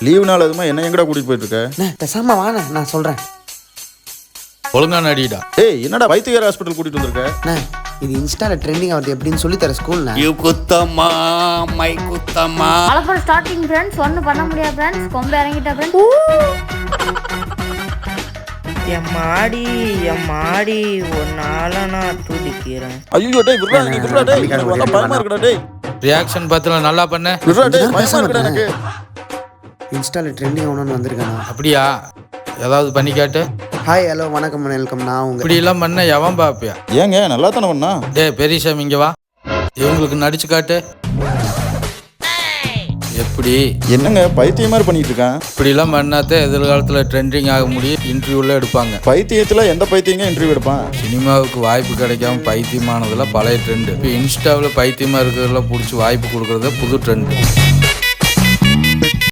Leave நாள் அதுமா என்ன எங்கடா கூட்டிட்டு போயிட்டு இருக்க? அண்ணே பேசாம வாண்ணே, நான் சொல்றேன். ஒழுங்கா நடிடா. ஏய் என்னடா வைத்தியர் ஹாஸ்பிட்டல் கூட்டிட்டு வந்திருக்க? அண்ணே இது இன்ஸ்டால ட்ரெண்டிங் ஆகுது எப்படின்னு சொல்லி தர ஸ்கூல்ண்ணே. யூ குத்தம்மா மை குத்தம்மா. அலப்பற ஸ்டார்டிங் ஃப்ரெண்ட்ஸ், ஒன்றும் பண்ண முடியாது ஃப்ரெண்ட்ஸ். கொம்ப இறங்கிட்டா ஃப்ரெண்ட்ஸ். என் மாடி ஒன்னால நான் துடிக்கிறேன். ஐயோ டேய் விட்றா நீ விட்றா டேய். எனக்கு வந்தா பயமா இருக்குடா டேய். ரியாக்ஷன் பார்த்தல நல்லா பண்ண. விட்றா டேய் பயமா இருக்குடா எனக்கு. இன்ஸ்டால ட்ரெண்டிங் ஆகணும்னு வந்திருக்கேண்ணா. அப்படியா? ஏதாவது பண்ணி காட்டு. ஹாய் ஹலோ வணக்கம் வெல்கம். நான் உங்க இப்படி எல்லாம் பண்ண எவன் பாப்பியா? ஏங்க நல்லா தானே பண்ணா? டேய் பெரியசாமி இங்க வா. இவங்களுக்கு நடிச்சு காட்டு. எப்படி? என்னங்க பைத்தியம் மாதிரி பண்ணிட்டு இருக்கான்? இப்படி எல்லாம் பண்ணாதான் எதிர்காலத்துல ட்ரெண்டிங் ஆக முடியும். இன்டர்வியூல எடுப்பாங்க. பைத்தியத்துல எந்த பைத்தியங்க இன்டர்வியூ எடுப்பான்? சினிமாவுக்கு வாய்ப்பு கிடைக்காம பைத்தியமானதுல பழைய ட்ரெண்ட். இப்போ இன்ஸ்டாவில் பைத்தியமா இருக்கிறதெல்லாம் பிடிச்சி வாய்ப்பு கொடுக்கறத புது ட்ரெண்ட்.